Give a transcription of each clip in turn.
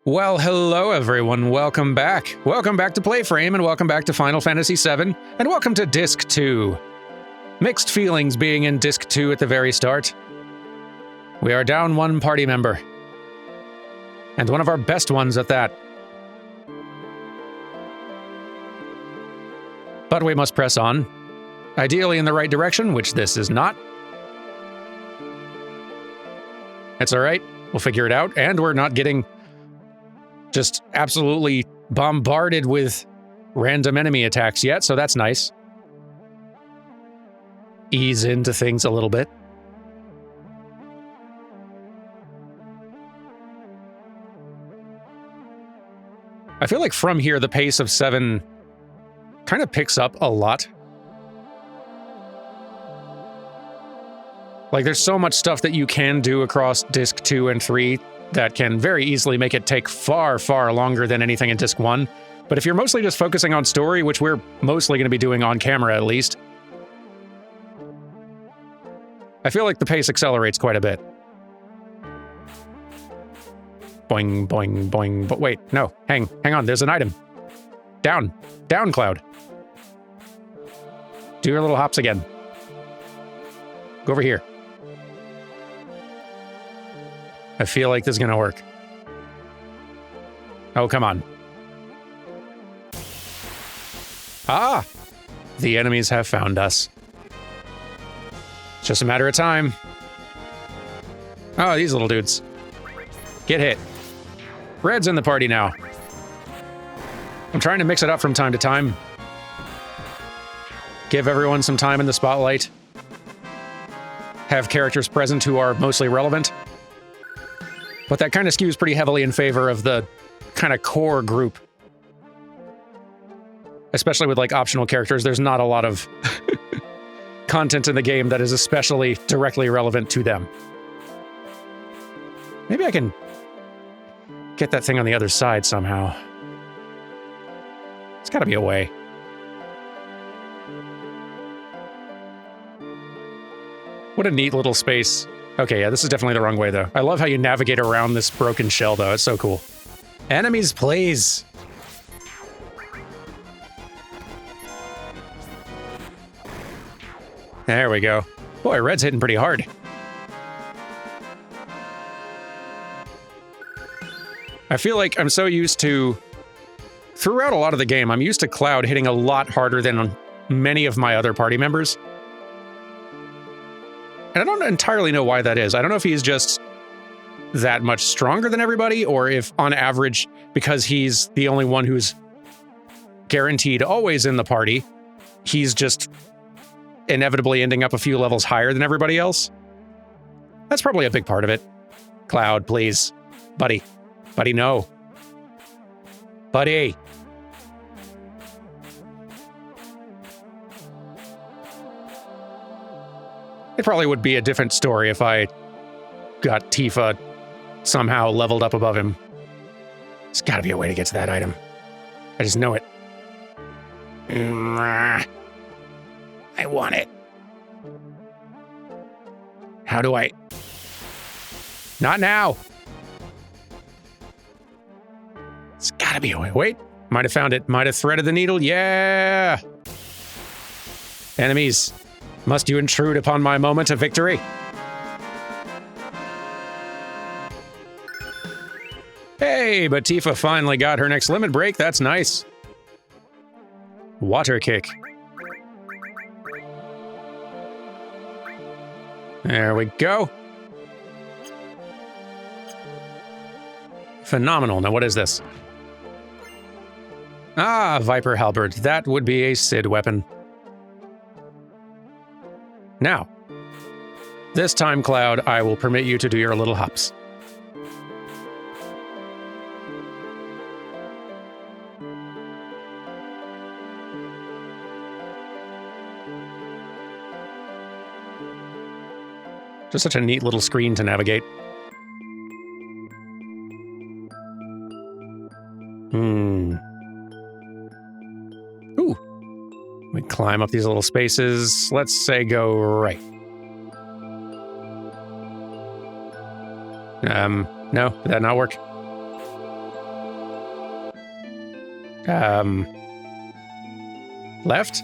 Well, hello everyone, welcome back. Welcome back to PlayFrame, and welcome back to Final Fantasy VII, and welcome to Disc 2. Mixed feelings being in Disc 2 at the very start. We are down one party member. And one of our best ones at that. But we must press on. Ideally in the right direction, which this is not. It's alright, we'll figure it out, and we're not getting just absolutely bombarded with random enemy attacks yet, so that's nice. Ease into things a little bit. I feel like from here, the pace of 7 kind of picks up a lot. Like, there's so much stuff that you can do across Disc 2 and 3 that can very easily make it take far, far longer than anything in Disc 1. But if you're mostly just focusing on story, which we're mostly going to be doing on camera at least, I feel like the pace accelerates quite a bit. Boing, boing, boing, but wait, no, hang on, there's an item. Down, Cloud. Do your little hops again. Go over here. I feel like this is gonna work. Oh, come on. Ah! The enemies have found us. It's just a matter of time. Oh, these little dudes. Get hit. Red's in the party now. I'm trying to mix it up from time to time. Give everyone some time in the spotlight. Have characters present who are mostly relevant. But that kind of skews pretty heavily in favor of the kind of core group. Especially with, like, optional characters, there's not a lot of content in the game that is especially directly relevant to them. Maybe I can get that thing on the other side somehow. There's gotta be a way. What a neat little space. Okay, yeah, this is definitely the wrong way, though. I love how you navigate around this broken shell, though. It's so cool. Enemies, please. There we go. Boy, Red's hitting pretty hard. I feel like I'm so used to... Throughout a lot of the game, I'm used to Cloud hitting a lot harder than many of my other party members. And I don't entirely know why that is. I don't know if he's just that much stronger than everybody, or if, on average, because he's the only one who's guaranteed always in the party, he's just inevitably ending up a few levels higher than everybody else. That's probably a big part of it. Cloud, please. Buddy. Buddy, no. Buddy. It probably would be a different story if I got Tifa somehow leveled up above him. There's gotta be a way to get to that item. I just know it. I want it. How do I... Not now! There's gotta be a way. Wait, might have found it. Might have threaded the needle. Yeah! Enemies, must you intrude upon my moment of victory? Hey, but Tifa finally got her next limit break. That's nice. Water kick. There we go. Phenomenal. Now what is this? Ah, Viper Halberd. That would be a Cid weapon. Now, this time, Cloud, I will permit you to do your little hops. Just such a neat little screen to navigate. Ooh. We climb up these little spaces. Let's say go right. No, did that not work? Left?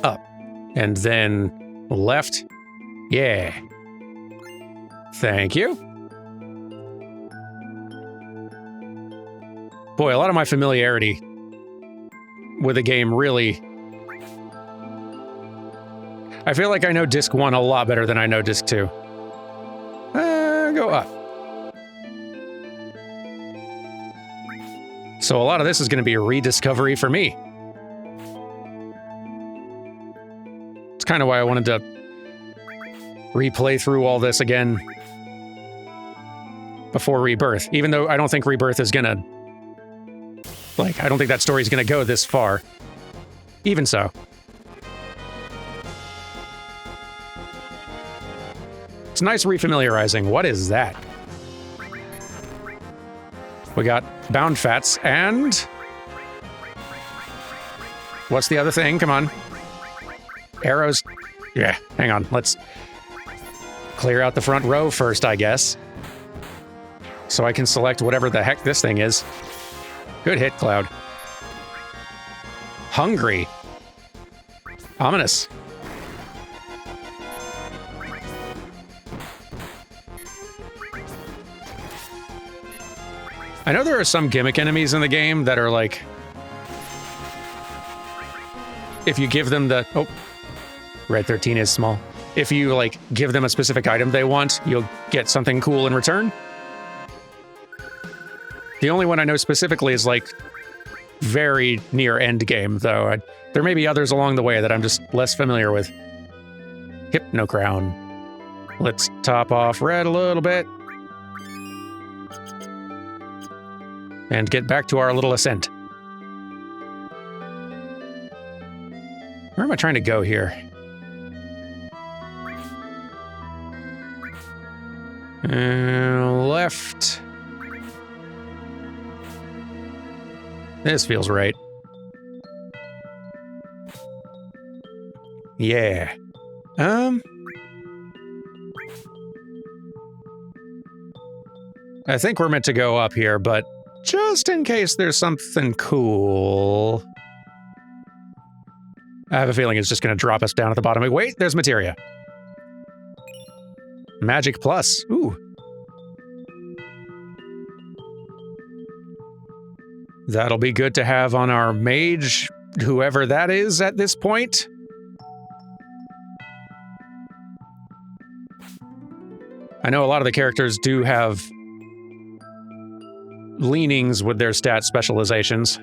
Up. And then left. Yeah. Thank you. Boy, a lot of my familiarity with the game really... I feel like I know Disc 1 a lot better than I know Disc 2. Go up. So a lot of this is going to be a rediscovery for me. It's kind of why I wanted to replay through all this again before Rebirth, even though I don't think Rebirth is going to... Like, I don't think that story's going to go this far. Even so. It's nice refamiliarizing. What is that? We got bound fats and... What's the other thing? Come on. Arrows. Yeah, hang on. Let's clear out the front row first, I guess. So I can select whatever the heck this thing is. Good hit, Cloud. Hungry. Ominous. I know there are some gimmick enemies in the game that are like... If you give them the... Oh, Red 13 is small. If you, like, give them a specific item they want, you'll get something cool in return. The only one I know specifically is, like, very near end game, though. There may be others along the way that I'm just less familiar with. Hypno Crown. Let's top off red a little bit. And get back to our little ascent. Where am I trying to go here? Left. This feels right. Yeah. I think we're meant to go up here, but just in case there's something cool. I have a feeling it's just going to drop us down at the bottom. Wait, there's materia. Magic Plus. Ooh. That'll be good to have on our mage, whoever that is at this point. I know a lot of the characters do have leanings with their stat specializations.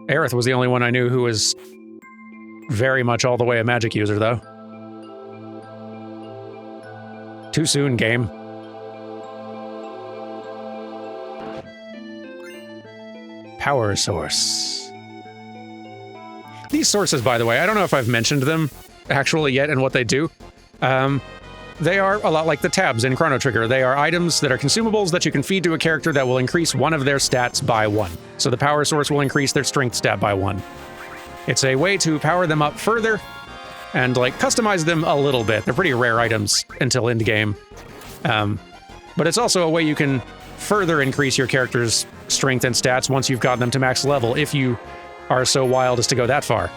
Aerith was the only one I knew who was very much all the way a magic user, though. Too soon, game. Power source. These sources, by the way, I don't know if I've mentioned them actually yet and what they do. They are a lot like the tabs in Chrono Trigger. They are items that are consumables that you can feed to a character that will increase one of their stats by 1. So the power source will increase their strength stat by 1. It's a way to power them up further and, like, customize them a little bit. They're pretty rare items until end game. But it's also a way you can further increase your character's strength and stats once you've gotten them to max level, if you are so wild as to go that far.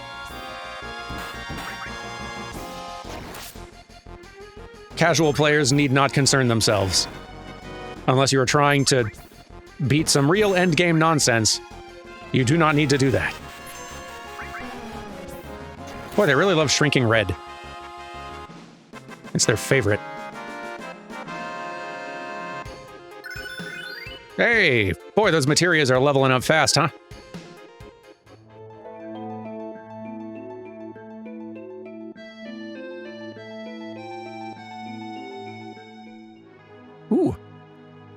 Casual players need not concern themselves. Unless you are trying to beat some real endgame nonsense, you do not need to do that. Boy, they really love shrinking red. It's their favorite. Hey, boy, those materias are leveling up fast, huh? Ooh,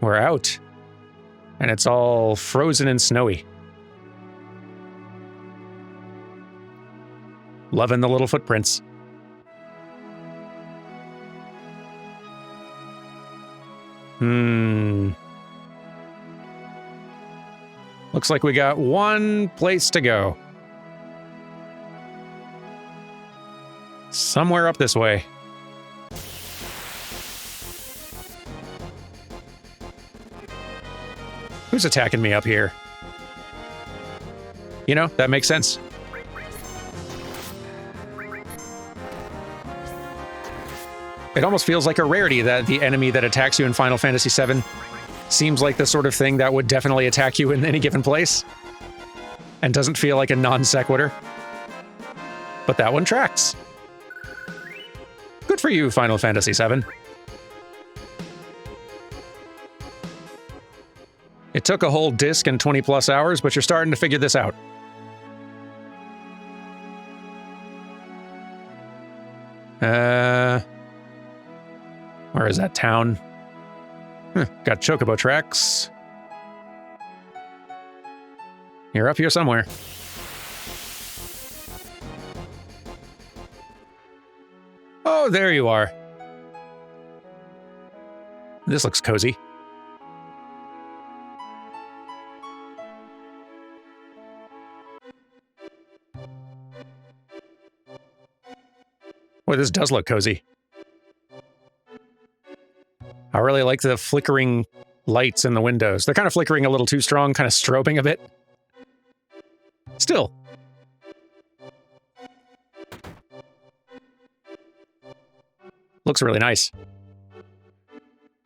we're out. And it's all frozen and snowy. Loving the little footprints. Looks like we got one place to go. Somewhere up this way. Who's attacking me up here? You know, that makes sense. It almost feels like a rarity that the enemy that attacks you in Final Fantasy VII seems like the sort of thing that would definitely attack you in any given place and doesn't feel like a non sequitur. But that one tracks. Good for you, Final Fantasy VII. It took a whole disc and 20 plus hours, but you're starting to figure this out. Where is that town? Got chocobo tracks. You're up here somewhere. Oh, there you are. This looks cozy. Boy, this does look cozy. I really like the flickering lights in the windows. They're kind of flickering a little too strong, kind of strobing a bit. Still. Looks really nice.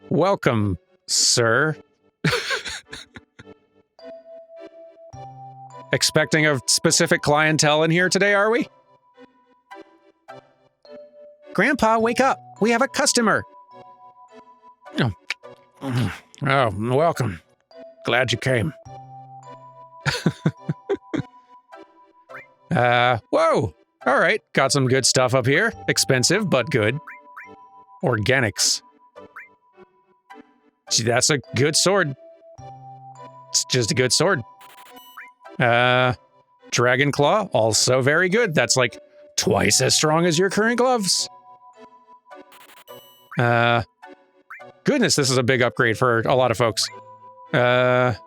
Welcome, sir. Expecting a specific clientele in here today, are we? Grandpa, wake up. We have a customer. Oh, welcome. Glad you came. Whoa. All right, got some good stuff up here. Expensive, but good. Organics. Gee, that's a good sword. It's just a good sword. Dragon Claw, also very good. That's like twice as strong as your current gloves. Goodness, this is a big upgrade for a lot of folks. Not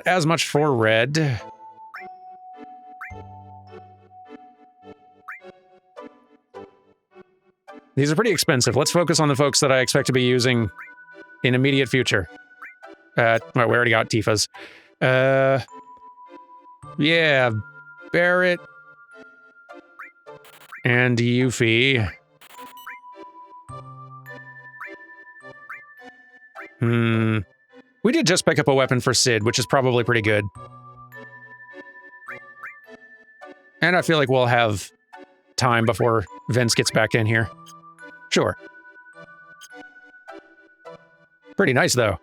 as much for red. These are pretty expensive. Let's focus on the folks that I expect to be using in immediate future. Well, we already got Tifa's. Yeah, Barrett and Yuffie. We did just pick up a weapon for Sid, which is probably pretty good. And I feel like we'll have time before Vince gets back in here. Sure. Pretty nice, though.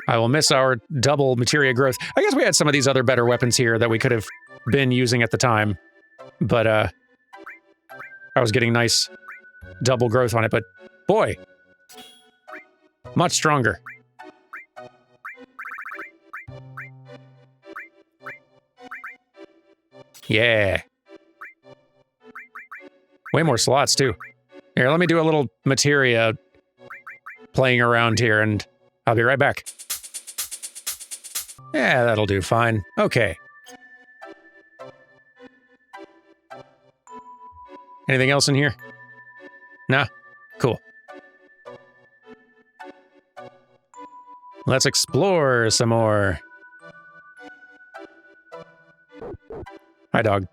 I will miss our double materia growth. I guess we had some of these other better weapons here that we could have been using at the time. But, I was getting nice double growth on it, but boy, much stronger. Yeah. Way more slots, too. Here, let me do a little materia playing around here, and I'll be right back. Yeah, that'll do fine. Okay. Anything else in here? Nah? Cool. Let's explore some more. Hi, dog.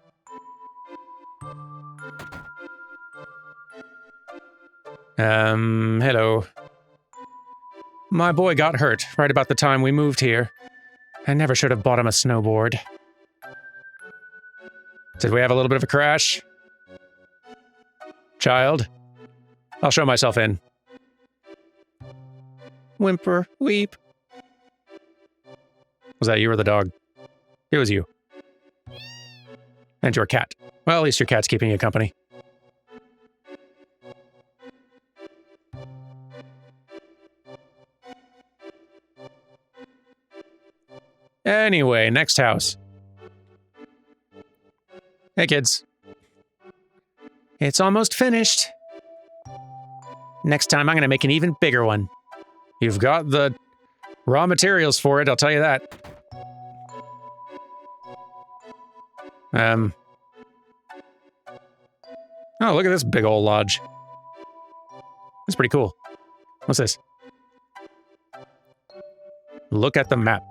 Hello. My boy got hurt right about the time we moved here. I never should have bought him a snowboard. Did we have a little bit of a crash? Child? I'll show myself in. Whimper, weep. Was that you or the dog? It was you. And your cat. Well, at least your cat's keeping you company. Anyway, next house. Hey, kids. It's almost finished. Next time, I'm going to make an even bigger one. You've got the raw materials for it, I'll tell you that. Oh, look at this big old lodge. That's pretty cool. What's this? Look at the map.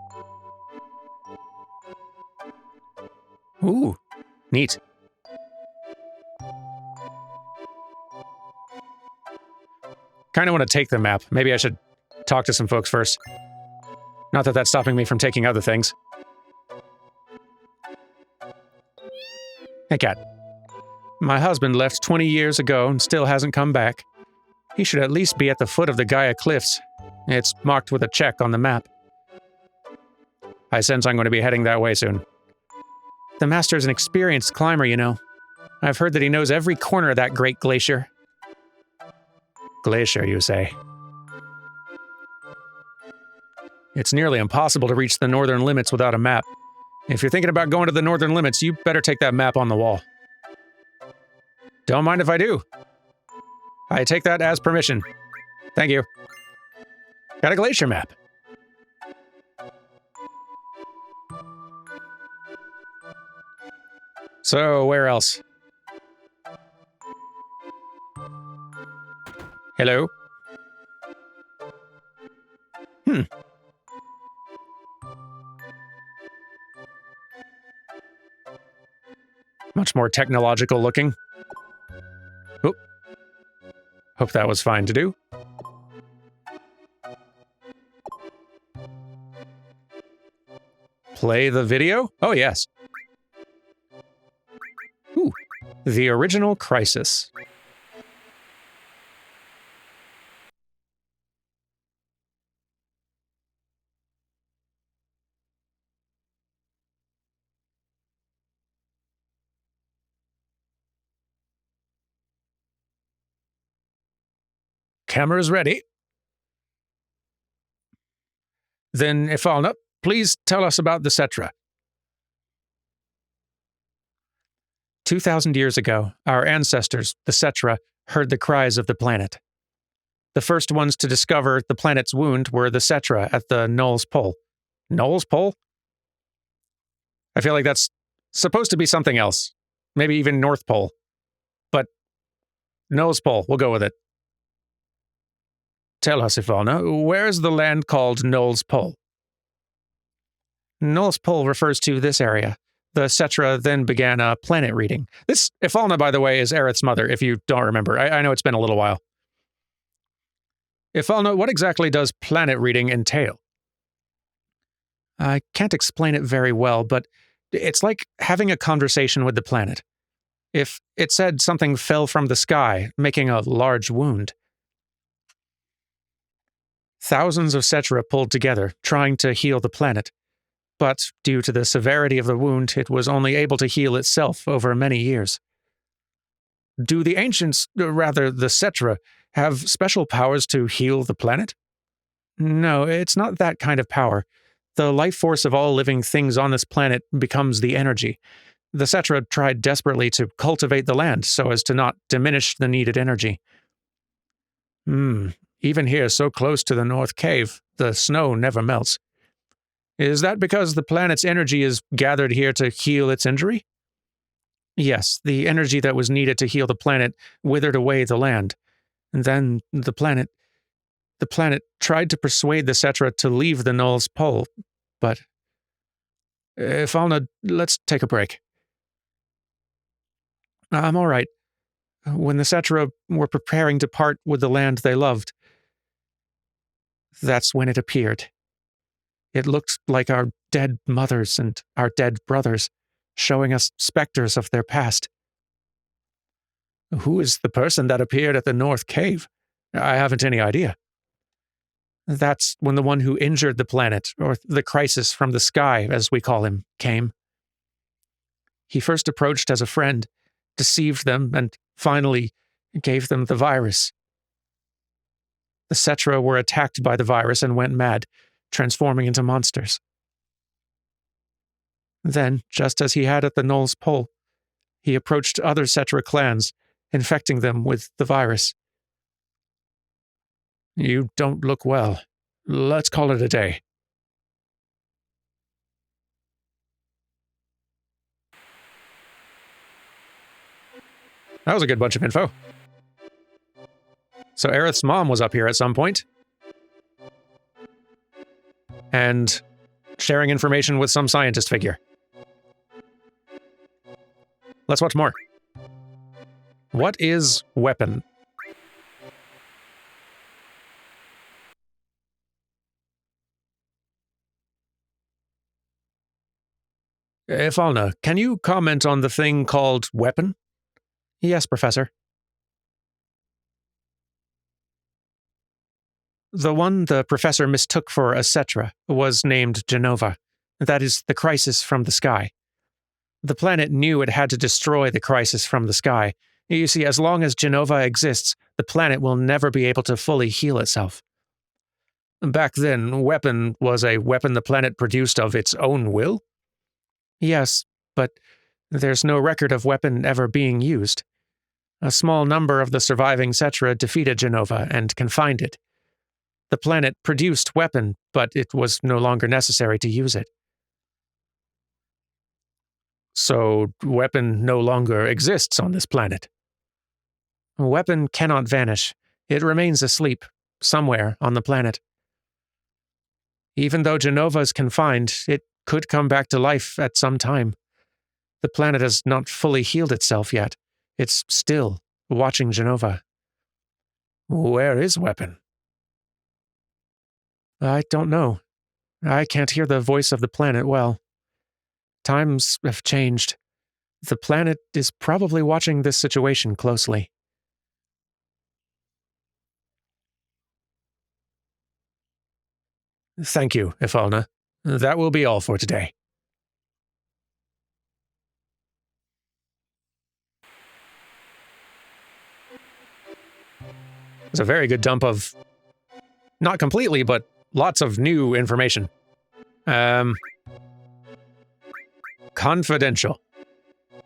Ooh, neat. Kind of want to take the map. Maybe I should talk to some folks first. Not that that's stopping me from taking other things. Hey, cat. My husband left 20 years ago and still hasn't come back. He should at least be at the foot of the Gaia Cliffs. It's marked with a check on the map. I sense I'm going to be heading that way soon. The master's an experienced climber, you know. I've heard that he knows every corner of that great glacier. Glacier, you say? It's nearly impossible to reach the northern limits without a map. If you're thinking about going to the northern limits, you better take that map on the wall. Don't mind if I do. I take that as permission. Thank you. Got a glacier map. So, where else? Hello? Much more technological looking. Oop. Hope that was fine to do. Play the video? Oh, yes. Ooh. The original Crisis. Camera's ready. Then, Ifalna, please tell us about the Cetra. 2,000 years ago, our ancestors, the Cetra, heard the cries of the planet. The first ones to discover the planet's wound were the Cetra at the Null's Pole. Null's Pole? I feel like that's supposed to be something else. Maybe even North Pole. But Null's Pole, we'll go with it. Tell us, Ifalna, where is the land called Null's Pole? Null's Pole refers to this area. The Cetra then began a planet reading. This, Ifalna, by the way, is Aerith's mother, if you don't remember. I know it's been a little while. Ifalna, what exactly does planet reading entail? I can't explain it very well, but it's like having a conversation with the planet. If it said something fell from the sky, making a large wound. Thousands of Cetra pulled together, trying to heal the planet. But due to the severity of the wound, it was only able to heal itself over many years. Do the ancients, rather the Cetra, have special powers to heal the planet? No, it's not that kind of power. The life force of all living things on this planet becomes the energy. The Cetra tried desperately to cultivate the land so as to not diminish the needed energy. Even here, so close to the North Cave, the snow never melts. Is that because the planet's energy is gathered here to heal its injury? Yes, the energy that was needed to heal the planet withered away the land. And then the planet tried to persuade the Cetra to leave the Null's Pole, but... Ifalna, let's take a break. I'm all right. When the Cetra were preparing to part with the land they loved, that's when it appeared. It looked like our dead mothers and our dead brothers, showing us specters of their past. Who is the person that appeared at the North Cave? I haven't any idea. That's when the one who injured the planet, or the crisis from the sky, as we call him, came. He first approached as a friend, deceived them, and finally gave them the virus. The Cetra were attacked by the virus and went mad, transforming into monsters. Then, just as he had at the Null's Pole, he approached other Cetra clans, infecting them with the virus. You don't look well. Let's call it a day. That was a good bunch of info. So Aerith's mom was up here at some point. And sharing information with some scientist figure. Let's watch more. What is weapon? Ifalna, can you comment on the thing called weapon? Yes, Professor. The one the professor mistook for a Cetra was named Genova. That is the crisis from the sky. The planet knew it had to destroy the crisis from the sky. You see, as long as Genova exists, the planet will never be able to fully heal itself. Back then, weapon was a weapon the planet produced of its own will? Yes, but there's no record of weapon ever being used. A small number of the surviving Cetra defeated Genova and confined it. The planet produced weapon, but it was no longer necessary to use it. So, weapon no longer exists on this planet. Weapon cannot vanish. It remains asleep, somewhere on the planet. Even though Genova is confined, it could come back to life at some time. The planet has not fully healed itself yet. It's still watching Genova. Where is weapon? I don't know. I can't hear the voice of the planet well. Times have changed. The planet is probably watching this situation closely. Thank you, Ifalna. That will be all for today. It's a very good dump of, not completely, but lots of new information. Confidential.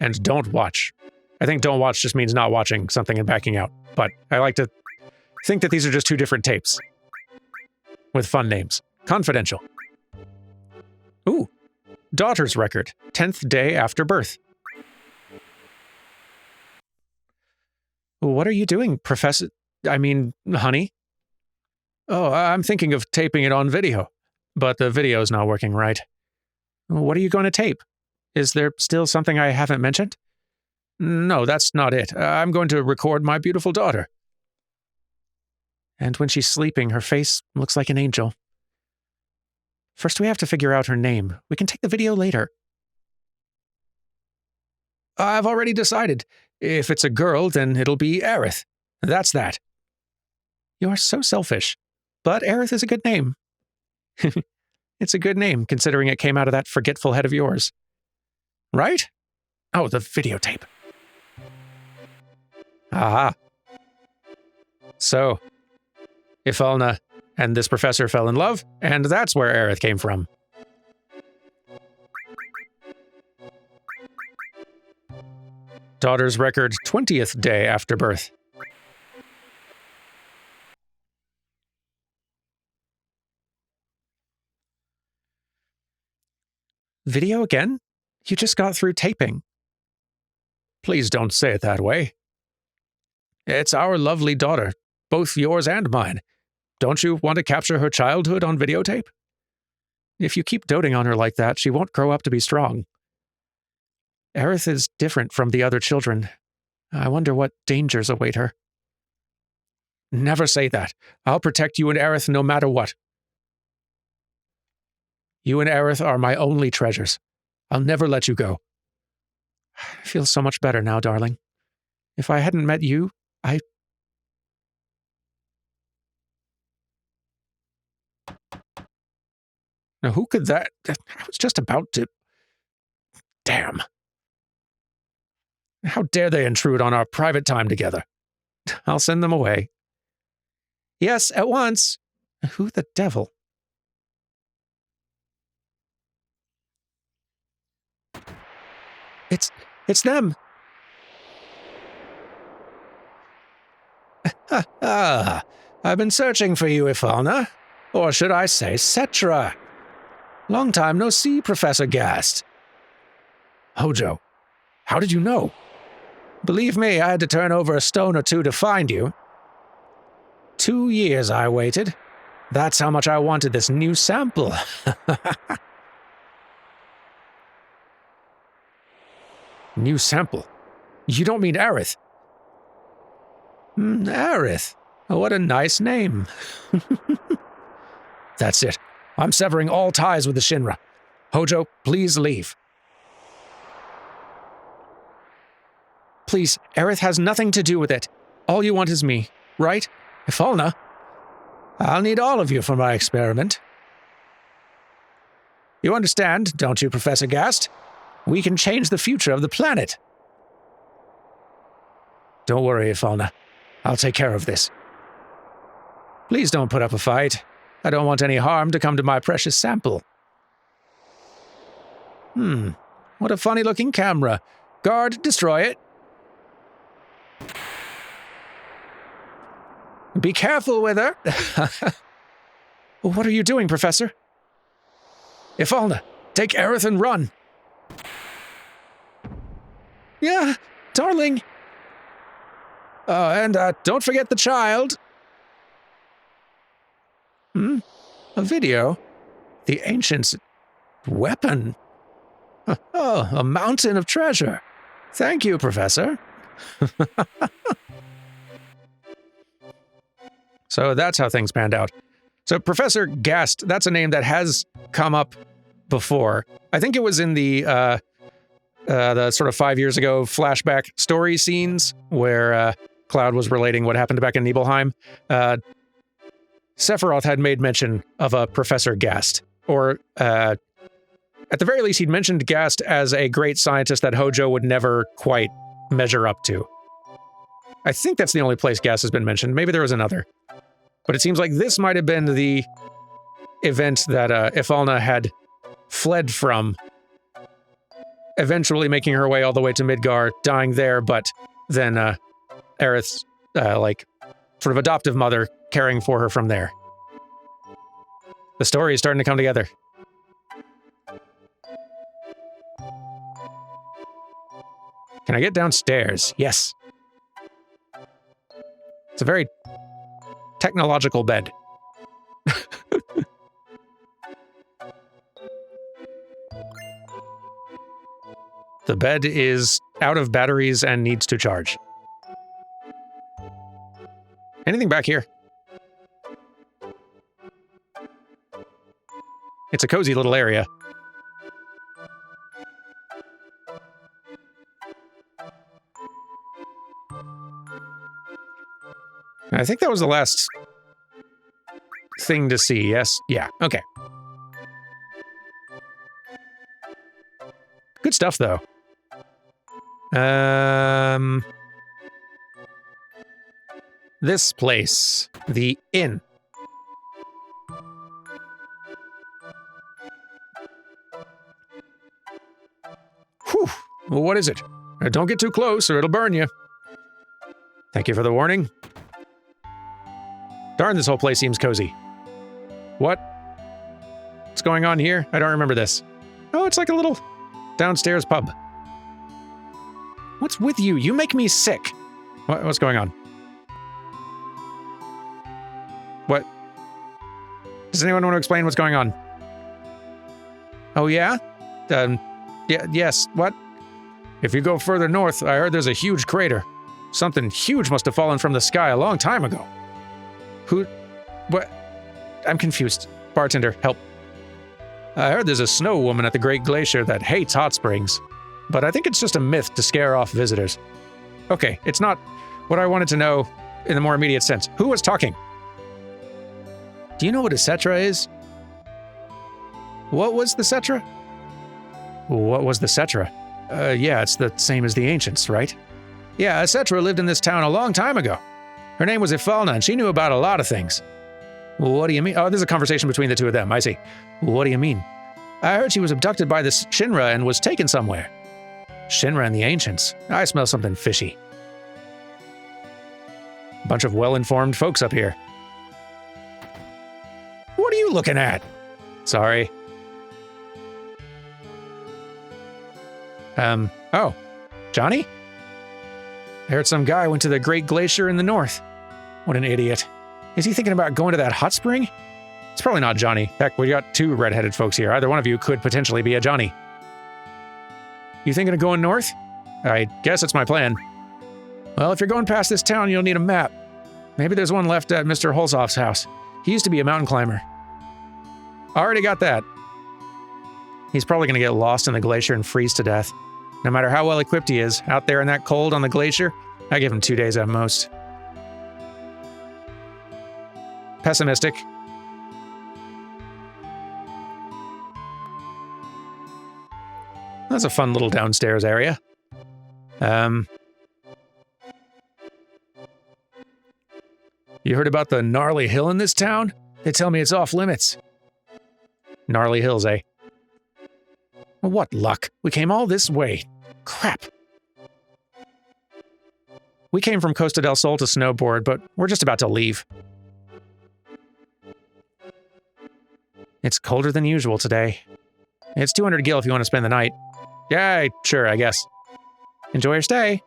And don't watch. I think don't watch just means not watching something and backing out. But I like to think that these are just two different tapes. With fun names. Confidential. Ooh. Daughter's record. 10th day after birth. What are you doing, honey? Oh, I'm thinking of taping it on video. But the video's not working right. What are you going to tape? Is there still something I haven't mentioned? No, that's not it. I'm going to record my beautiful daughter. And when she's sleeping, her face looks like an angel. First, we have to figure out her name. We can take the video later. I've already decided. If it's a girl, then it'll be Aerith. That's that. You are so selfish. But Aerith is a good name. It's a good name, considering it came out of that forgetful head of yours. Right? Oh, the videotape. Aha. So, Ifalna and this professor fell in love, and that's where Aerith came from. Daughter's record 20th day after birth. Video again? You just got through taping. Please don't say it that way. It's our lovely daughter, both yours and mine. Don't you want to capture her childhood on videotape? If you keep doting on her like that, she won't grow up to be strong. Aerith is different from the other children. I wonder what dangers await her. Never say that. I'll protect you and Aerith no matter what. You and Aerith are my only treasures. I'll never let you go. I feel so much better now, darling. If I hadn't met you, Now, who could that... I was just about to... Damn. How dare they intrude on our private time together? I'll send them away. Yes, at once. Who the devil? It's them. I've been searching for you, Ifalna. Or should I say, Cetra. Long time no see, Professor Gast. Hojo, how did you know? Believe me, I had to turn over a stone or two to find you. 2 years I waited. That's how much I wanted this new sample. New sample? You don't mean Aerith? Aerith. What a nice name. That's it. I'm severing all ties with the Shinra. Hojo, please leave. Please, Aerith has nothing to do with it. All you want is me, right? Ifalna? I'll need all of you for my experiment. You understand, don't you, Professor Gast? We can change the future of the planet. Don't worry, Ifalna. I'll take care of this. Please don't put up a fight. I don't want any harm to come to my precious sample. What a funny-looking camera. Guard, destroy it. Be careful with her. What are you doing, Professor? Ifalna, take Aerith and run. Yeah, darling. And don't forget the child. A video? The ancient's weapon? Oh, a mountain of treasure. Thank you, Professor. So that's how things panned out. So Professor Gast, that's a name that has come up before. I think it was in the sort of 5 years ago flashback story scenes where Cloud was relating what happened back in Nibelheim. Sephiroth had made mention of a Professor Gast, or at the very least, he'd mentioned Gast as a great scientist that Hojo would never quite measure up to. I think that's the only place Gast has been mentioned. Maybe there was another. But it seems like this might have been the event that Ifalna had fled from, eventually making her way all the way to Midgar, dying there, but then Aerith's, sort of adoptive mother caring for her from there. The story is starting to come together. Can I get downstairs? Yes. It's a very technological bed. The bed is out of batteries and needs to charge. Anything back here? It's a cozy little area. I think that was the last thing to see, yes? Yeah, okay. Good stuff, though. This place. The inn. Whew. Well, what is it? Don't get too close or it'll burn you. Thank you for the warning. Darn, this whole place seems cozy. What? What's going on here? I don't remember this. Oh, it's like a little downstairs pub. What's with you? You make me sick. What's going on? What? Does anyone want to explain what's going on? Oh, yeah? Yes, what? If you go further north, I heard there's a huge crater. Something huge must have fallen from the sky a long time ago. Who? What? I'm confused. Bartender, help. I heard there's a snow woman at the Great Glacier that hates hot springs, but I think it's just a myth to scare off visitors. Okay, it's not what I wanted to know in the more immediate sense. Who was talking? Do you know what a Cetra is? What was the Cetra? What was the Cetra? Yeah, it's the same as the ancients, right? Yeah, a Cetra lived in this town a long time ago. Her name was Ifalna, and she knew about a lot of things. What do you mean? Oh, there's a conversation between the two of them, I see. What do you mean? I heard she was abducted by the Shinra and was taken somewhere. Shinra and the ancients. I smell something fishy. Bunch of well-informed folks up here. What are you looking at? Sorry. Oh, Johnny? I heard some guy went to the Great Glacier in the north. What an idiot. Is he thinking about going to that hot spring? It's probably not Johnny. Heck, we got two redheaded folks here. Either one of you could potentially be a Johnny. You thinking of going north? I guess it's my plan. Well, if you're going past this town, you'll need a map. Maybe there's one left at Mr. Holzoff's house. He used to be a mountain climber. Already got that. He's probably going to get lost in the glacier and freeze to death. No matter how well equipped he is, out there in that cold on the glacier, I give him 2 days at most. Pessimistic. That's a fun little downstairs area. You heard about the gnarly hill in this town? They tell me it's off limits. Gnarly hills, eh? Well, what luck. We came all this way. Crap. We came from Costa del Sol to snowboard, but we're just about to leave. It's colder than usual today. It's 200 gil if you want to spend the night. Yeah, sure, I guess. Enjoy your stay.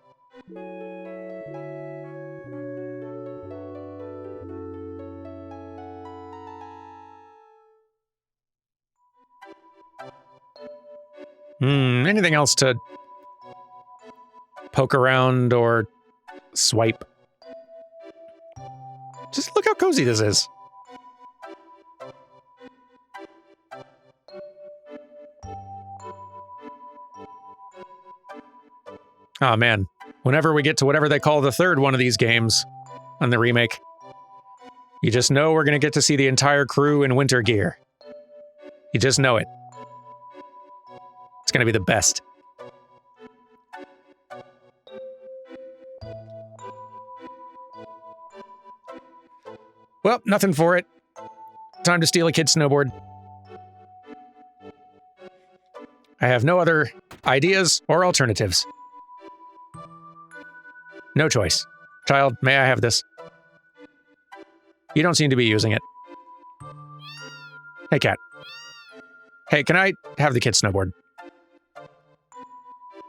Anything else to poke around or swipe? Just look how cozy this is. Oh man, whenever we get to whatever they call the third one of these games on the remake, you just know we're going to get to see the entire crew in winter gear. You just know it. It's going to be the best. Well, nothing for it. Time to steal a kid's snowboard. I have no other ideas or alternatives. No choice. Child, may I have this? You don't seem to be using it. Hey, cat. Hey, can I have the kid's snowboard?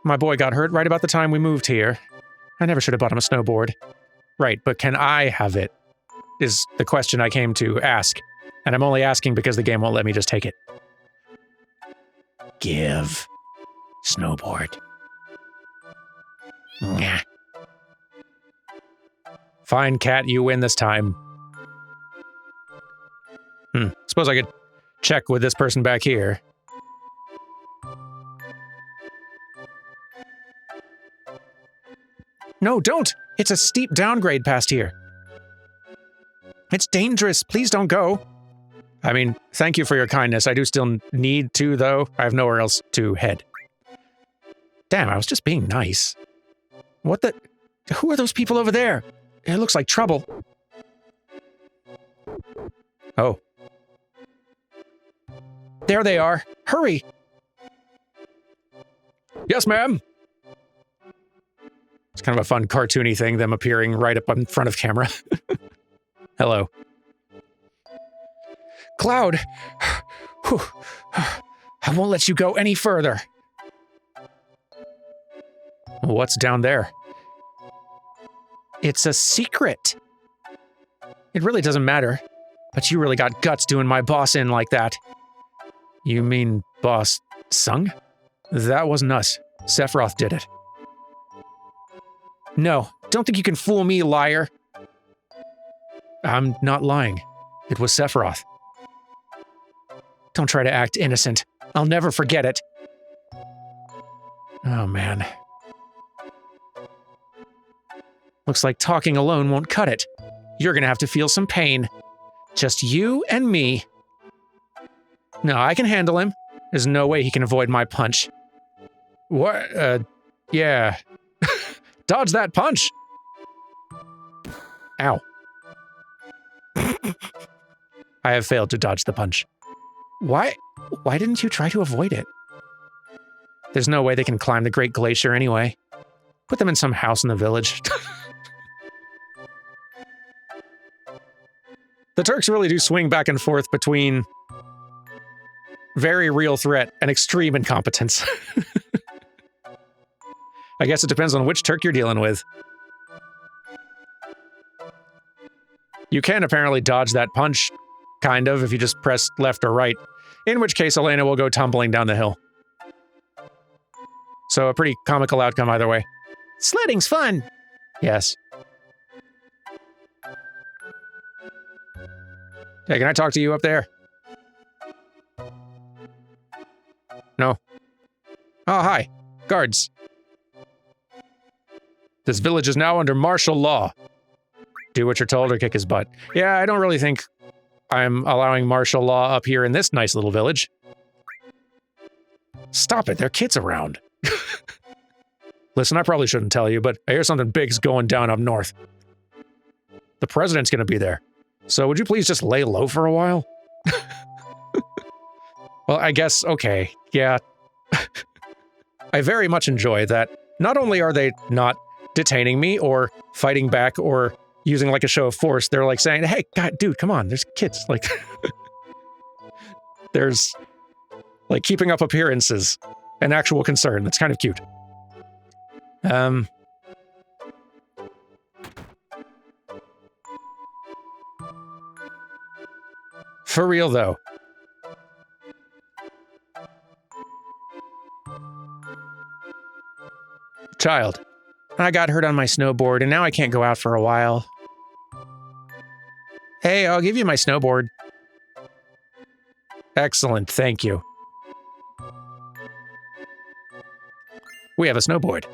My boy got hurt right about the time we moved here. I never should have bought him a snowboard. Right, but can I have it? Is the question I came to ask. And I'm only asking because the game won't let me just take it. Give. Snowboard. Nah. Fine, cat, you win this time. Suppose I could check with this person back here. No, don't! It's a steep downgrade past here. It's dangerous. Please don't go. I mean, thank you for your kindness. I do still need to, though. I have nowhere else to head. Damn, I was just being nice. What the? Who are those people over there? It looks like trouble. Oh. There they are. Hurry! Yes, ma'am! It's kind of a fun cartoony thing, them appearing right up in front of camera. Hello. Cloud! I won't let you go any further. What's down there? It's a secret. It really doesn't matter. But you really got guts doing my boss in like that. You mean boss Sung? That wasn't us. Sephiroth did it. No, don't think you can fool me, liar. I'm not lying. It was Sephiroth. Don't try to act innocent. I'll never forget it. Oh, man. Looks like talking alone won't cut it. You're gonna have to feel some pain. Just you and me. No, I can handle him. There's no way he can avoid my punch. What? Yeah. Dodge that punch! Ow. I have failed to dodge the punch. Why didn't you try to avoid it? There's no way they can climb the Great Glacier anyway. Put them in some house in the village. The Turks really do swing back and forth between very real threat and extreme incompetence. I guess it depends on which Turk you're dealing with. You can apparently dodge that punch, kind of, if you just press left or right, in which case Elena will go tumbling down the hill. So a pretty comical outcome either way. Sledding's fun! Yes. Hey, can I talk to you up there? No. Oh, hi. Guards. This village is now under martial law. Do what you're told or kick his butt. Yeah, I don't really think I'm allowing martial law up here in this nice little village. Stop it, there are kids around. Listen, I probably shouldn't tell you, but I hear something big's going down up north. The president's gonna be there. So would you please just lay low for a while? Well, I guess, okay, yeah. I very much enjoy that not only are they not detaining me or fighting back or using like a show of force, they're like saying, hey, God, dude, come on, there's kids. Like, there's like keeping up appearances and actual concern. That's kind of cute. For real though. Child, I got hurt on my snowboard and now I can't go out for a while. Hey, I'll give you my snowboard. Excellent, thank you. We have a snowboard.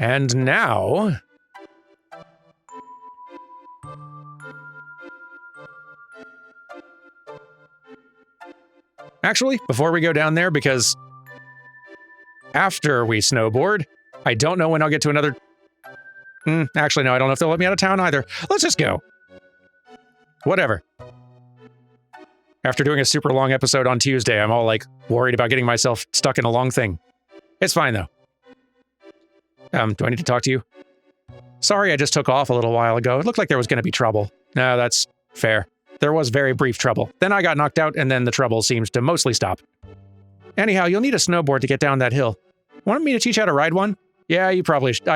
And now... Actually, before we go down there, because after we snowboard, I don't know when I'll get to another... actually, no, I don't know if they'll let me out of town either. Let's just go. Whatever. After doing a super long episode on Tuesday, I'm all like worried about getting myself stuck in a long thing. It's fine though. Do I need to talk to you? Sorry, I just took off a little while ago. It looked like there was going to be trouble. No, that's fair. There was very brief trouble. Then I got knocked out, and then the trouble seems to mostly stop. Anyhow, you'll need a snowboard to get down that hill. Want me to teach you how to ride one? Yeah, I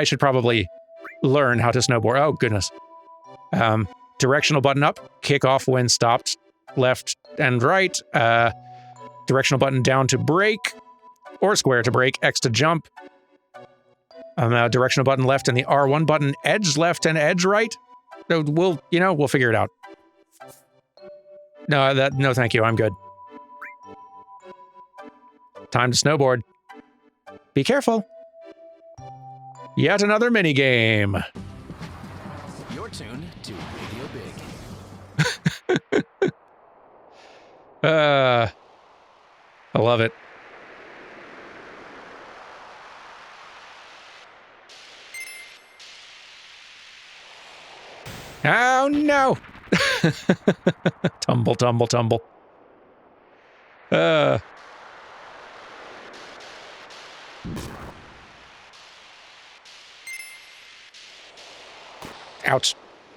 should probably learn how to snowboard. Oh, goodness. Directional button up, kick off when stopped, left and right. Directional button down to brake, or square to brake, X to jump. Directional button left and the R1 button, edge left and edge right. We'll figure it out. No, thank you, I'm good. Time to snowboard. Be careful. Yet another minigame. Your tune to Radio Big. I love it. Oh no! Tumble, tumble, tumble. Ouch.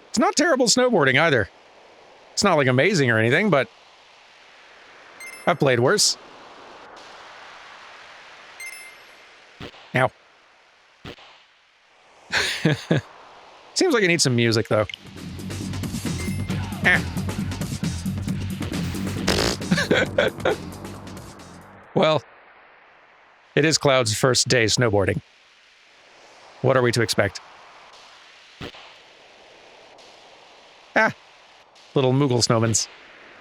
It's not terrible snowboarding either. It's not like amazing or anything, but I've played worse. Ow. Seems like it needs some music, though. Ah. Well, it is Cloud's first day snowboarding. What are we to expect? Ah, little Moogle snowmans.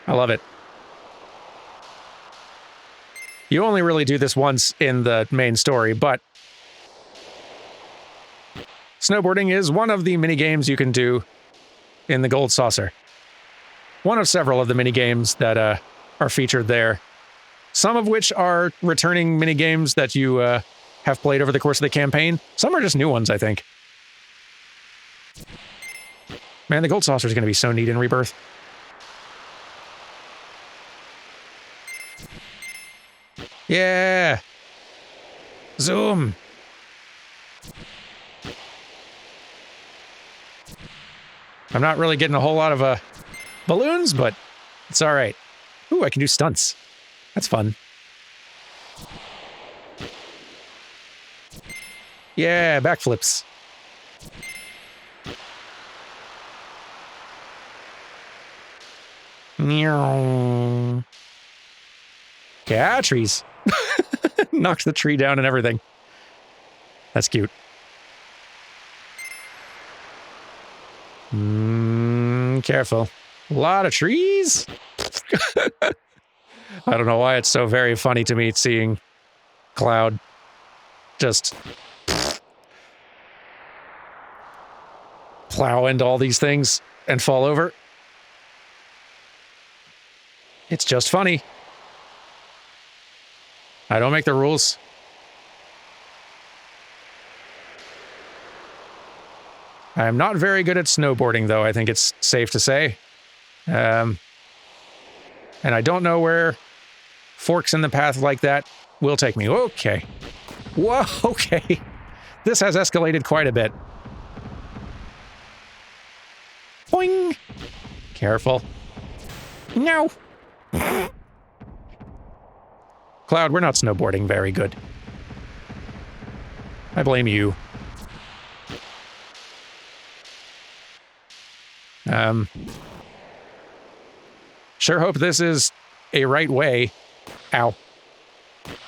I love it. You only really do this once in the main story, but snowboarding is one of the mini-games you can do in the Gold Saucer. One of several of the mini-games that are featured there. Some of which are returning mini-games that you have played over the course of the campaign. Some are just new ones, I think. Man, the Gold Saucer is going to be so neat in Rebirth. Yeah! Zoom! I'm not really getting a whole lot of balloons, but it's all right. Ooh, I can do stunts. That's fun. Yeah, backflips. Meow. Yeah, trees. Knocks the tree down and everything. That's cute. Careful. A lot of trees. I don't know why it's so very funny to me seeing Cloud just plow into all these things and fall over. It's just funny. I don't make the rules. I am not very good at snowboarding, though, I think it's safe to say. And I don't know where forks in the path like that will take me. Okay. Whoa, okay. This has escalated quite a bit. Boing! Careful. No! Cloud, we're not snowboarding very good. I blame you. Sure hope this is a right way. Ow.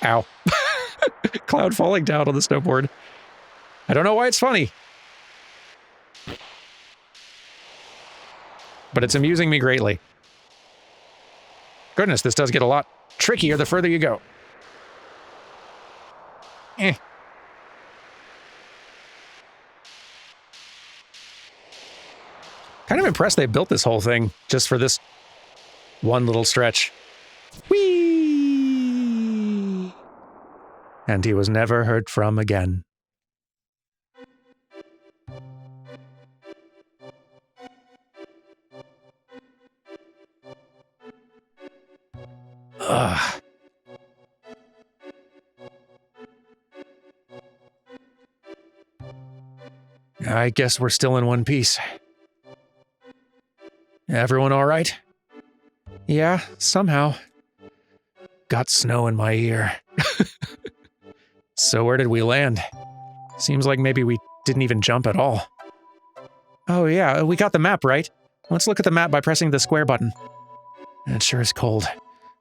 Ow. Cloud falling down on the snowboard. I don't know why it's funny. But it's amusing me greatly. Goodness, this does get a lot trickier the further you go. Eh. Kind of impressed they built this whole thing just for this one little stretch. Whee! And he was never heard from again. Ugh. I guess we're still in one piece. Everyone all right? Yeah, somehow. Got snow in my ear. So where did we land? Seems like maybe we didn't even jump at all. Oh yeah, we got the map, right? Let's look at the map by pressing the square button. It sure is cold.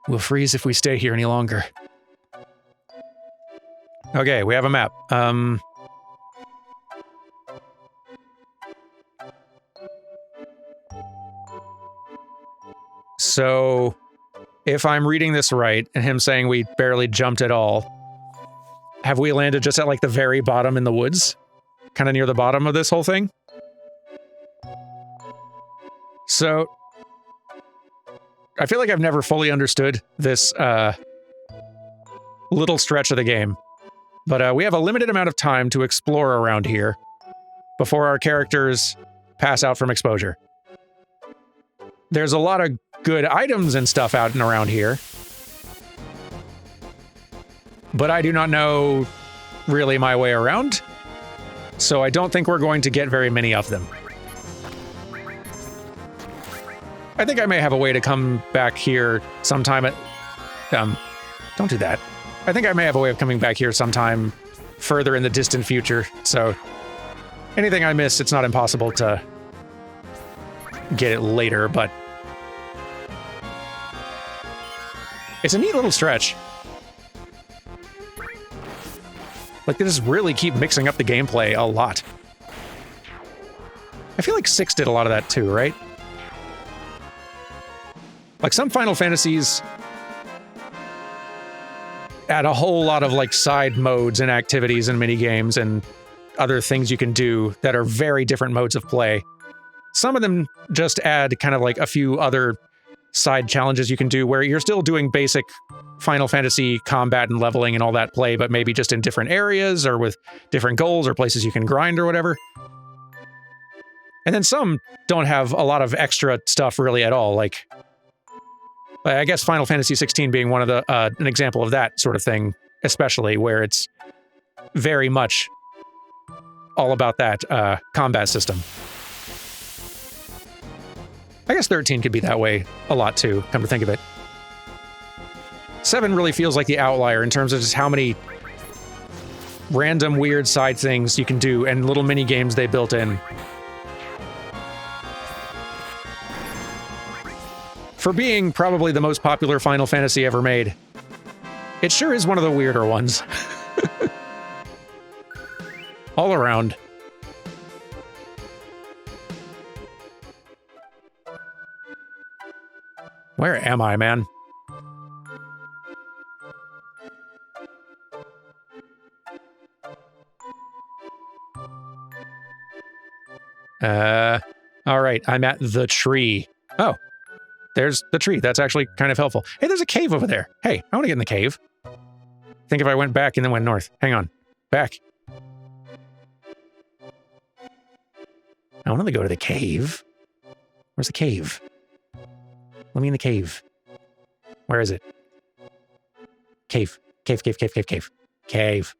We'll freeze if we stay here any longer. Okay, we have a map. So, if I'm reading this right, and him saying we barely jumped at all, have we landed just at like the very bottom in the woods? Kind of near the bottom of this whole thing? So, I feel like I've never fully understood this little stretch of the game. But we have a limited amount of time to explore around here before our characters pass out from exposure. There's a lot of good items and stuff out and around here, but I do not know really my way around, so I don't think we're going to get very many of them. I think I may have a way to come back here sometime at... don't do that. I think I may have a way of coming back here sometime further in the distant future, so anything I miss, it's not impossible to get it later, but it's a neat little stretch. Like, they just really keep mixing up the gameplay a lot. I feel like 6 did a lot of that too, right? Like, some Final Fantasies add a whole lot of, like, side modes and activities and minigames and other things you can do that are very different modes of play. Some of them just add kind of like a few other side challenges you can do where you're still doing basic Final Fantasy combat and leveling and all that play, but maybe just in different areas or with different goals or places you can grind or whatever. And then some don't have a lot of extra stuff really at all. Like, I guess Final Fantasy 16 being one of the an example of that sort of thing, especially where it's very much all about that combat system. I guess 13 could be that way a lot too, come to think of it. 7 really feels like the outlier in terms of just how many random weird side things you can do and little mini games they built in. For being probably the most popular Final Fantasy ever made, it sure is one of the weirder ones. All around. Where am I, man? All right, I'm at the tree. Oh, there's the tree. That's actually kind of helpful. Hey, there's a cave over there. Hey, I want to get in the cave. Think if I went back and then went north. Hang on. Back. I want to go to the cave. Where's the cave? Let me in the cave. Where is it? Cave. Cave, cave, cave, cave, cave. Cave.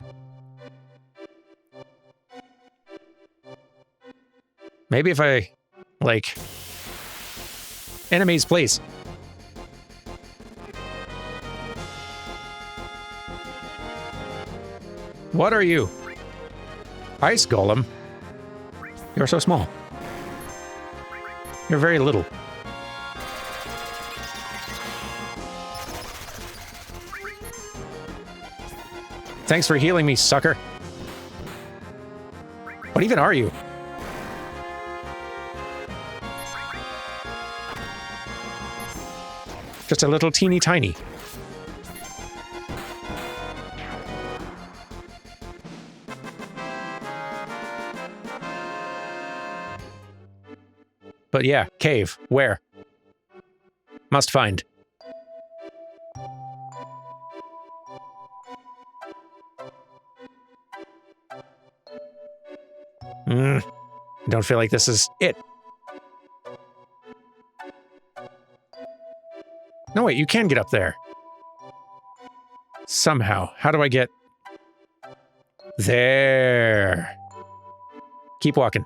Maybe if I, like... Enemies, please. What are you? Ice golem? You're so small. You're very little. Thanks for healing me, sucker. What even are you? Just a little teeny tiny. But yeah, cave. Where? Must find. I don't feel like this is it. No, wait, you can get up there. Somehow. How do I get... There. Keep walking.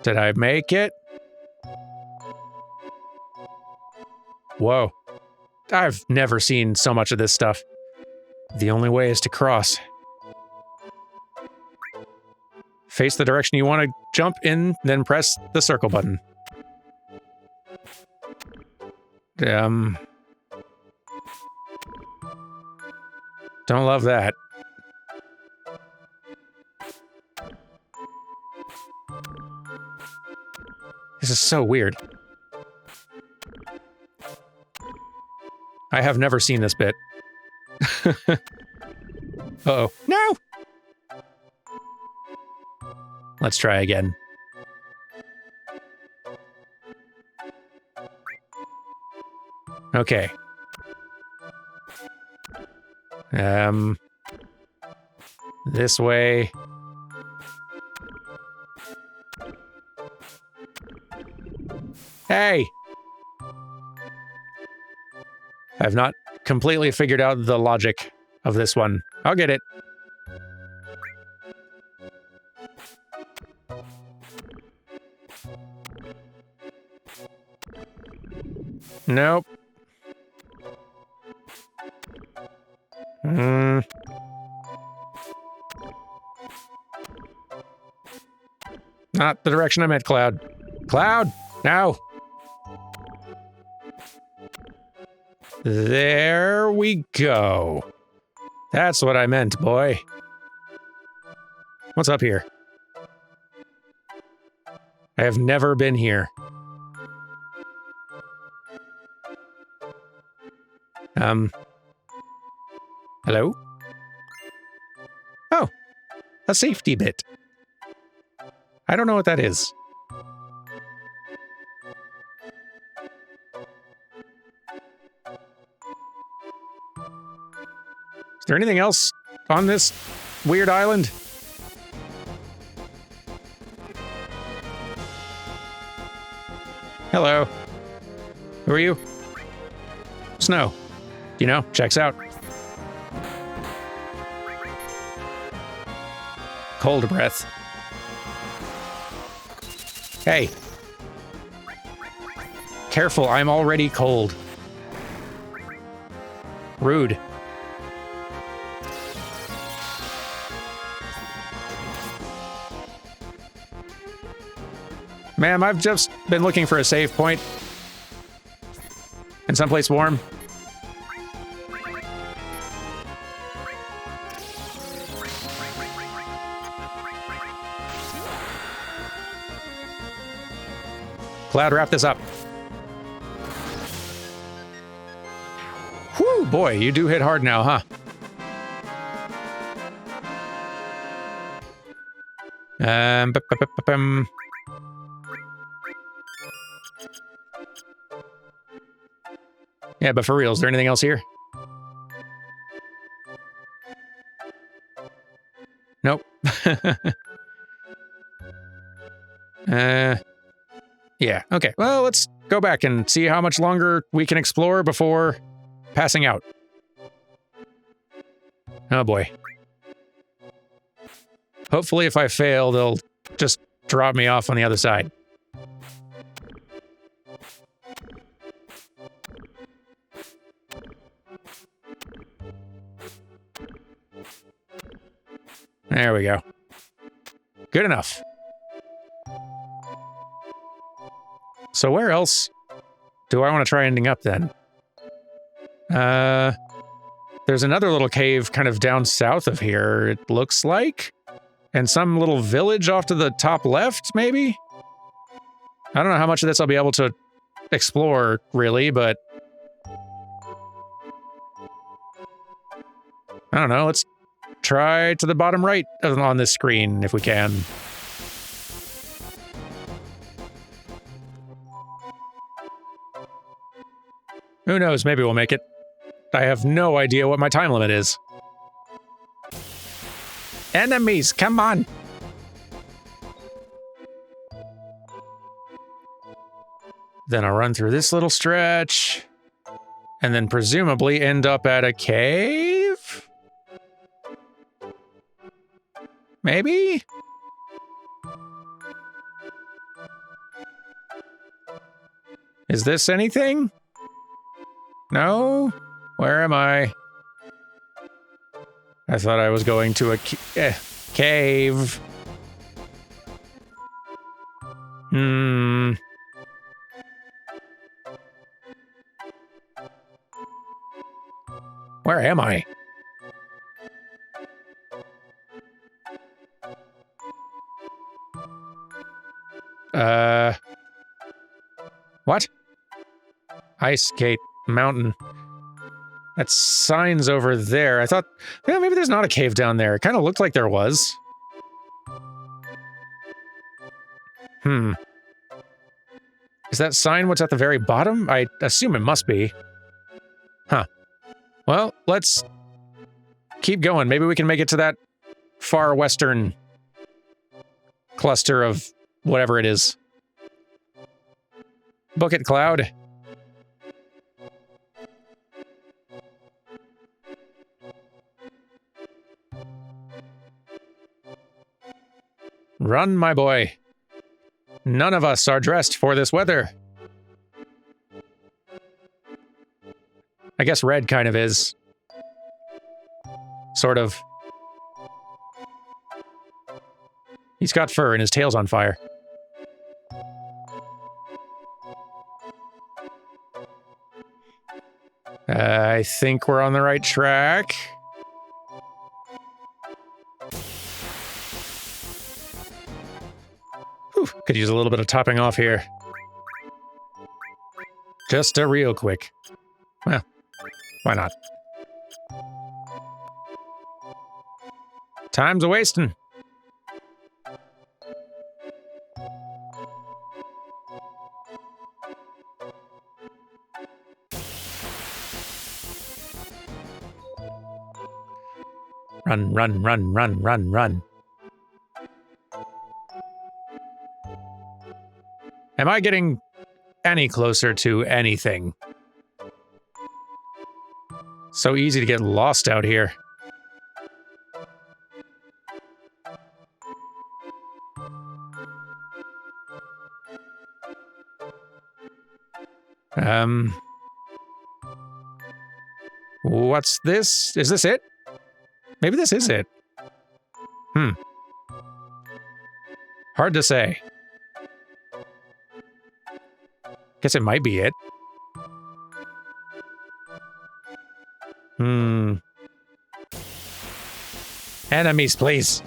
Did I make it? Whoa. I've never seen so much of this stuff. The only way is to cross. Face the direction you want to jump in, then press the circle button. Don't love that. This is so weird. I have never seen this bit. Uh-oh. No! Let's try again. Okay. This way. Hey! I've not completely figured out the logic of this one. I'll get it. Nope. Not the direction I meant, Cloud. Cloud! No! There we go. That's what I meant, boy. What's up here? I have never been here. Hello? Oh, a safety bit. I don't know what that is. Is there anything else on this weird island? Hello. Who are you? Snow. You know, checks out. Cold breath. Hey. Careful, I'm already cold. Rude. Ma'am, I've just been looking for a save point. And someplace warm. Cloud, wrap this up. Whew, boy, you do hit hard now, huh? Yeah, but for real, is there anything else here? Nope. Yeah, okay. Well, let's go back and see how much longer we can explore before passing out. Oh boy. Hopefully if I fail, they'll just drop me off on the other side. There we go. Good enough. So where else do I want to try ending up then? There's another little cave kind of down south of here, it looks like. And some little village off to the top left, maybe? I don't know how much of this I'll be able to explore, really, but... I don't know, let's try to the bottom right on this screen, if we can. Who knows, maybe we'll make it. I have no idea what my time limit is. Enemies, come on! Then I'll run through this little stretch, and then presumably end up at a cave? Maybe? Is this anything? No? Where am I? I thought I was going to a cave. Where am I? What? Ice Gate Mountain. That sign's over there. I thought, yeah, maybe there's not a cave down there. It kind of looked like there was. Is that sign what's at the very bottom? I assume it must be. Huh. Well, let's keep going. Maybe we can make it to that far western cluster of whatever it is. Book it, Cloud. Run, my boy. None of us are dressed for this weather. I guess red kind of is. Sort of. He's got fur and his tail's on fire. I think we're on the right track. Whew, could use a little bit of topping off here. Just a real quick. Well, why not? Time's a-wasting. Run, run, run, run, run, run. Am I getting any closer to anything? So easy to get lost out here. What's this? Is this it? Maybe this is it. Hard to say. Guess it might be it. Enemies, please.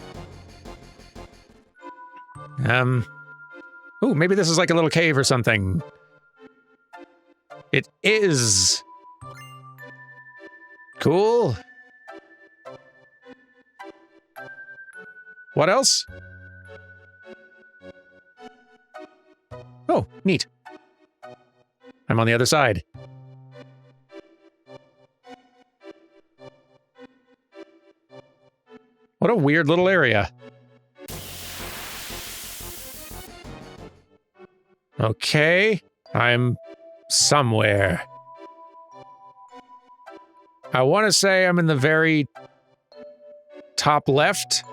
Ooh, maybe this is like a little cave or something. It is. Cool. What else? Oh, neat. I'm on the other side. What a weird little area. Okay, I'm somewhere. I want to say I'm in the very top left.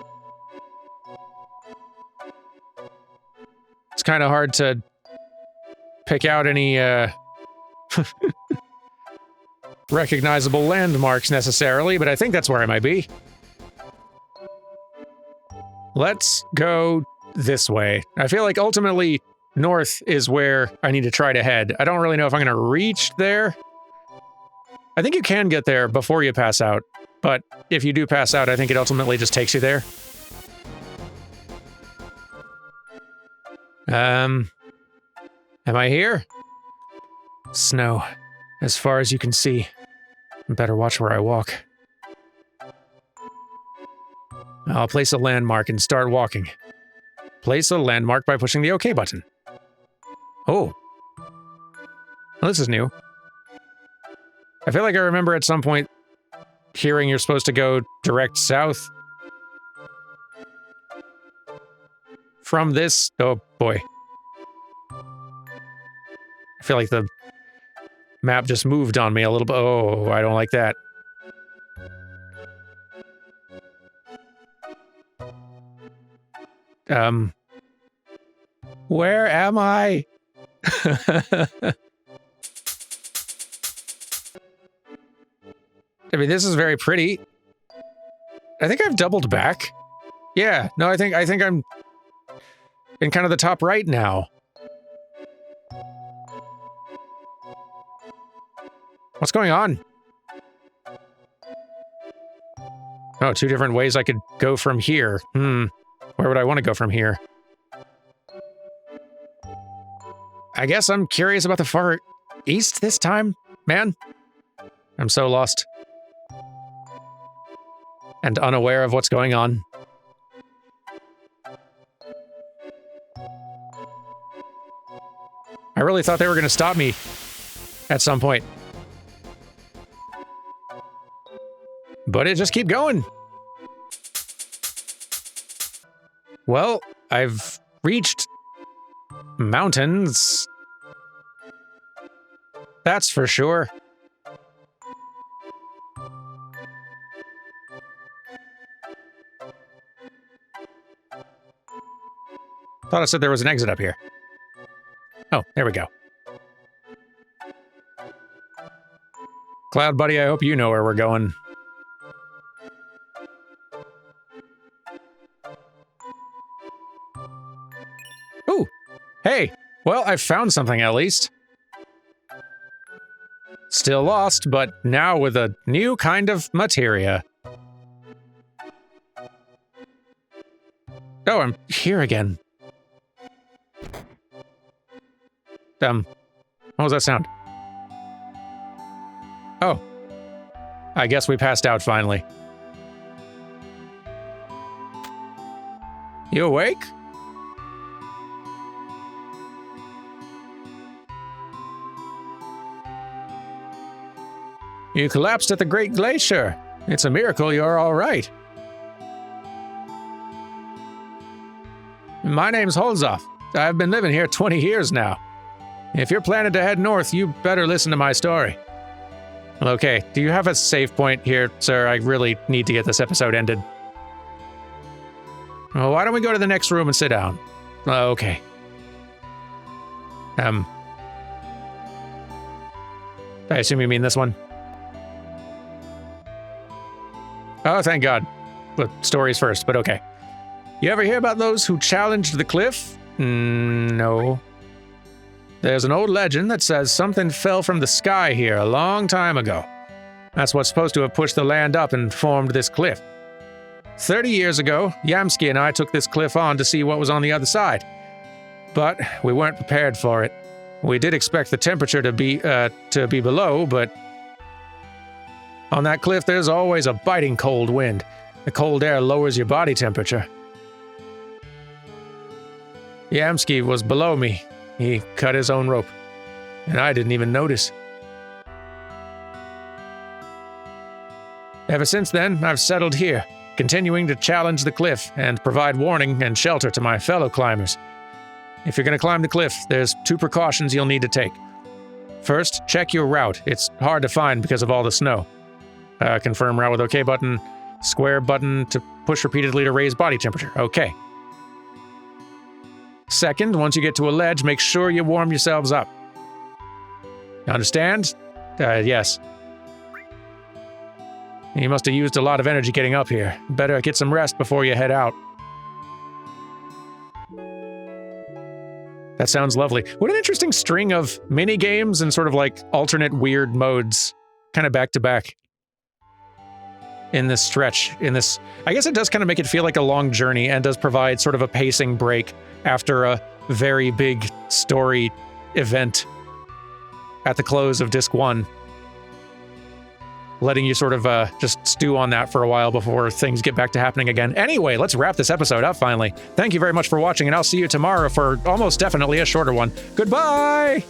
It's kind of hard to pick out any recognizable landmarks necessarily, but I think that's where I might be. Let's go this way. I feel like ultimately north is where I need to try to head. I don't really know if I'm going to reach there. I think you can get there before you pass out, but if you do pass out, I think it ultimately just takes you there. Am I here? Snow, as far as you can see. Better watch where I walk. I'll place a landmark and start walking. Place a landmark by pushing the OK button. Oh. Well, this is new. I feel like I remember at some point hearing you're supposed to go direct south. From this... Oh, boy. I feel like the map just moved on me a little bit. Oh, I don't like that. Where am I? I mean, this is very pretty. I think I've doubled back. Yeah, no, I think I'm in kind of the top right now. What's going on? Oh, two different ways I could go from here. Where would I want to go from here? I guess I'm curious about the far east this time, man. I'm so lost. And unaware of what's going on. I really thought they were going to stop me at some point. But it just keep going. Well, I've reached mountains. That's for sure. Thought I said there was an exit up here. Oh, there we go. Cloud buddy, I hope you know where we're going. Ooh, hey, well, I found something at least. Still lost, but now with a new kind of materia. Oh, I'm here again. What was that sound? Oh. I guess we passed out finally. You awake? You collapsed at the Great Glacier. It's a miracle you're all right. My name's Holzoff. I've been living here 20 years now. If you're planning to head north, you better listen to my story. Okay, do you have a save point here, sir? I really need to get this episode ended. Well, why don't we go to the next room and sit down? I assume you mean this one. Oh, thank God. But stories first, but okay. You ever hear about those who challenged the cliff? No. There's an old legend that says something fell from the sky here a long time ago. That's what's supposed to have pushed the land up and formed this cliff. 30 years ago, Yamsky and I took this cliff on to see what was on the other side. But we weren't prepared for it. We did expect the temperature to be below, but on that cliff there's always a biting cold wind. The cold air lowers your body temperature. Yamsky was below me. He cut his own rope, and I didn't even notice. Ever since then, I've settled here, continuing to challenge the cliff and provide warning and shelter to my fellow climbers. If you're going to climb the cliff, there's 2 precautions you'll need to take. First, check your route. It's hard to find because of all the snow. Confirm route with OK button, square button to push repeatedly to raise body temperature. OK. Second, once you get to a ledge, make sure you warm yourselves up. Understand? Yes. You must have used a lot of energy getting up here. Better get some rest before you head out. That sounds lovely. What an interesting string of mini games and sort of like alternate weird modes, kind of back to back. In this stretch, I guess it does kind of make it feel like a long journey and does provide sort of a pacing break after a very big story event at the close of Disc 1. Letting you sort of just stew on that for a while before things get back to happening again. Anyway, let's wrap this episode up finally. Thank you very much for watching, and I'll see you tomorrow for almost definitely a shorter one. Goodbye!